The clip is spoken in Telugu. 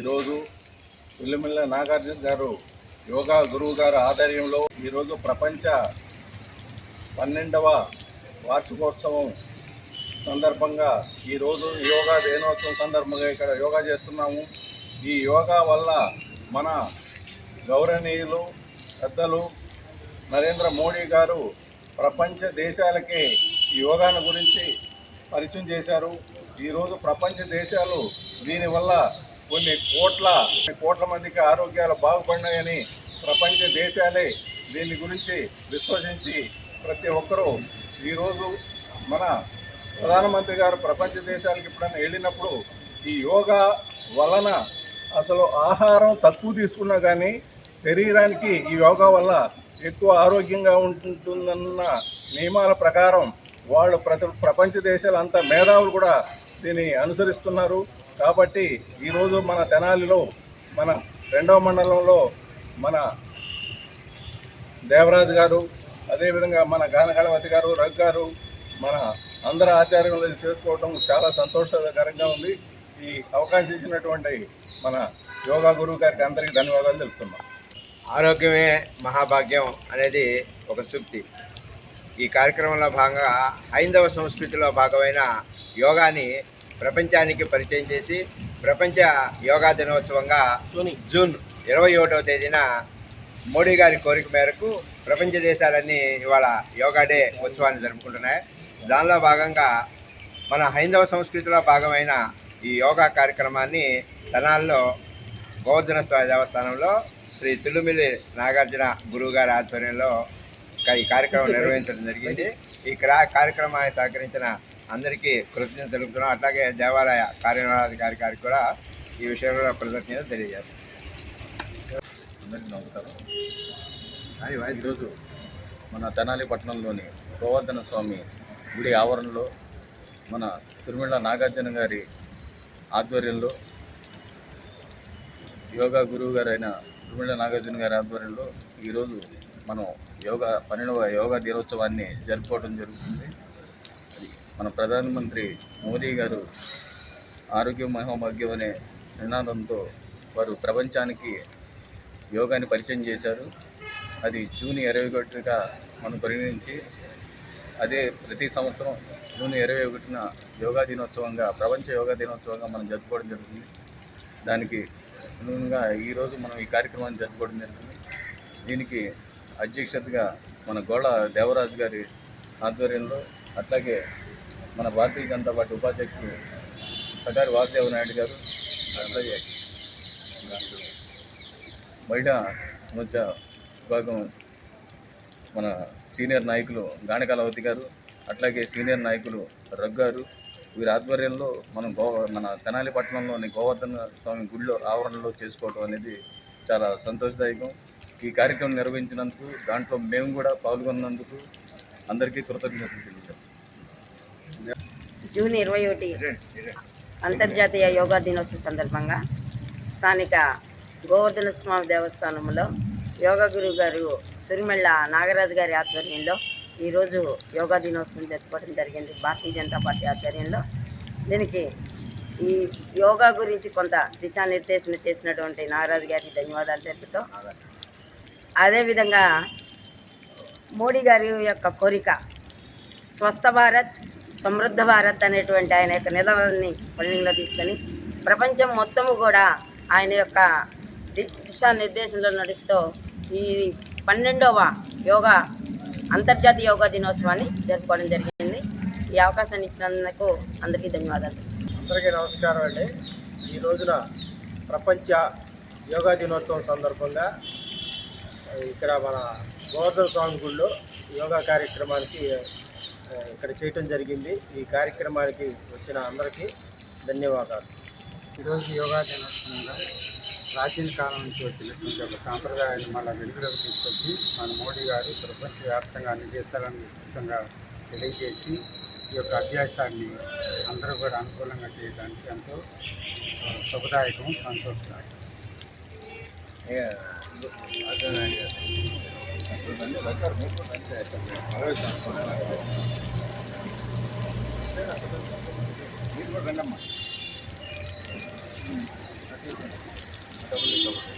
ఈరోజు పిల్లిమిల్ల నాగార్జున గారు యోగా గురువు గారు ఆధ్వర్యంలో ఈరోజు ప్రపంచ 12వ వార్షికోత్సవం సందర్భంగా ఈరోజు యోగా దినోత్సవం సందర్భంగా ఇక్కడ యోగా చేస్తున్నాము. ఈ యోగా వల్ల మన గౌరవనీయులు పెద్దలు నరేంద్ర మోడీ గారు ప్రపంచ దేశాలకి ఈ యోగాను గురించి పరిచయం చేశారు. ఈరోజు ప్రపంచ దేశాలు దీనివల్ల కొన్ని కోట్ల మందికి ఆరోగ్యాలు బాగుపడినాయని ప్రపంచ దేశాలే దీని గురించి విశ్వసించి ప్రతి ఒక్కరూ ఈరోజు మన ప్రధానమంత్రి గారు ప్రపంచ దేశాలకు ఎప్పుడైనా వెళ్ళినప్పుడు ఈ యోగా వలన అసలు ఆహారం తక్కువ తీసుకున్నా కానీ శరీరానికి ఈ యోగా వల్ల ఎక్కువ ఆరోగ్యంగా ఉంటుందన్న నియమాల ప్రకారం వాళ్ళు ప్రపంచ దేశాలు అంతా మేధావులు కూడా దీన్ని అనుసరిస్తున్నారు. కాబట్టి ఈరోజు మన తెనాలిలో మన 2వ మండలంలో మన దేవరాజు గారు, అదేవిధంగా మన గానగణపతి గారు, రఘు గారు మన అందరి ఆచార్యంలో చేసుకోవడం చాలా సంతోషకరంగా ఉంది. ఈ అవకాశం ఇచ్చినటువంటి మన యోగా గురువు గారికి అందరికీ ధన్యవాదాలు తెలుపుతున్నాం. ఆరోగ్యమే మహాభాగ్యం అనేది ఒక సూక్తి. ఈ కార్యక్రమంలో భాగంగా హైందవ సంస్కృతిలో భాగమైన యోగాని ప్రపంచానికి పరిచయం చేసి ప్రపంచ యోగా దినోత్సవంగా జూన్ 21వ తేదీన మోడీ గారి కోరిక మేరకు ప్రపంచ దేశాలన్నీ ఇవాళ యోగా డే ఉత్సవాన్ని జరుపుకుంటున్నాయి. దానిలో భాగంగా మన హైందవ సంస్కృతిలో భాగమైన ఈ యోగా కార్యక్రమాన్ని తెనాలిలో గోవర్ధన స్వామి దేవస్థానంలో శ్రీ తిల్లుమిల్లి నాగార్జున గురువు గారి ఆధ్వర్యంలో ఈ కార్యక్రమం నిర్వహించడం జరిగింది. ఈ కార్యక్రమాన్ని సహకరించిన అందరికీ కృతజ్ఞతలు తెలుపుతున్నాం. అట్లాగే దేవాలయ కార్యనిర్వహణాధికారి గారికి కూడా ఈ విషయంలో కృతజ్ఞతలు తెలియజేస్తాం. అందరికీ నమస్కారం. ఈరోజు మన తెనాలి పట్టణంలోని గోవర్ధన స్వామి గుడి ఆవరణలో మన తిరుమల నాగార్జున గారి ఆధ్వర్యంలో యోగా గురువు గారు అయిన తిరుమల నాగార్జున గారి ఆధ్వర్యంలో ఈరోజు మనం 12వ యోగా దినోత్సవాన్ని జరుపుకోవడం జరుగుతుంది. మన ప్రధానమంత్రి మోదీ గారు ఆరోగ్యం మహోభాగ్యం అనే నినాదంతో వారు ప్రపంచానికి యోగాని పరిచయం చేశారు. అది జూన్ 21గా మనం పరిగణించి అదే ప్రతి సంవత్సరం జూన్ 21న యోగా దినోత్సవంగా ప్రపంచ యోగా దినోత్సవంగా మనం జరుపుకోవడం జరుగుతుంది. దానికి అనుగుణంగా ఈరోజు మనం ఈ కార్యక్రమాన్ని జరుపుకోవడం జరుగుతుంది. దీనికి అధ్యక్షతగా మన గోళ దేవరాజు గారి ఆధ్వర్యంలో, అట్లాగే మన భారతీయ జనతా పార్టీ ఉపాధ్యక్షుడు కటారి వాసుదేవ నాయుడు గారు, అట్లాగే మహిళా మోర్చా విభాగం మన సీనియర్ నాయకులు గానకలవతి గారు, అట్లాగే సీనియర్ నాయకులు రఘు గారు, వీరి ఆధ్వర్యంలో మన తెనాలి పట్టణంలోని గోవర్ధన స్వామి గుడిలో ఆవరణలో చేసుకోవడం అనేది చాలా సంతోషదాయకం. ఈ కార్యక్రమం నిర్వహించినందుకు, దాంట్లో మేము కూడా పాల్గొన్నందుకు అందరికీ కృతజ్ఞతలు తెలియజేస్తాం. జూన్ 21 అంతర్జాతీయ యోగా దినోత్సవం సందర్భంగా స్థానిక గోవర్ధన స్వామి దేవస్థానంలో యోగా గురువు గారు తిరుమల నాగరాజు గారి ఆధ్వర్యంలో ఈరోజు యోగా దినోత్సవం జరుపుకోవడం జరిగింది. భారతీయ జనతా పార్టీ ఆధ్వర్యంలో దీనికి ఈ యోగా గురించి కొంత దిశానిర్దేశన చేసినటువంటి నాగరాజు గారికి ధన్యవాదాలు తెలుపుతూ, అదేవిధంగా మోడీ గారి యొక్క కోరిక స్వస్థ భారత్ సమృద్ధ భారత్ అనేటువంటి ఆయన యొక్క నినాదాన్ని పరిగణలో తీసుకొని ప్రపంచం మొత్తము కూడా ఆయన యొక్క దిశానిర్దేశంలో నడుస్తూ ఈ 12వ అంతర్జాతీయ యోగా దినోత్సవాన్ని జరుపుకోవడం జరిగింది. ఈ అవకాశాన్ని ఇచ్చినందుకు అందరికీ ధన్యవాదాలు. అందరికీ నమస్కారం అండి. ఈ రోజున ప్రపంచ యోగా దినోత్సవం సందర్భంగా ఇక్కడ మన గోవర్ధన స్వామి గుడిలో యోగా కార్యక్రమానికి ఇక్కడ చేయటం జరిగింది. ఈ కార్యక్రమానికి వచ్చిన అందరికీ ధన్యవాదాలు. ఈరోజు యోగా దినోత్సవంగా ప్రాచీన కాలం నుంచి వచ్చినటువంటి ఒక సాంప్రదాయాన్ని మళ్ళీ వెలుగులోకి తీసుకొచ్చి మన మోడీ గారు ప్రపంచవ్యాప్తంగా అన్ని దేశాలను విస్తృతంగా తెలియజేసి ఈ యొక్క అభ్యాసాన్ని అందరూ కూడా అనుకూలంగా చేయడానికి ఎంతో శుభదాయకం, సంతోషదాయకం. మీరు కూడా రండమ్మా. డబ్బులు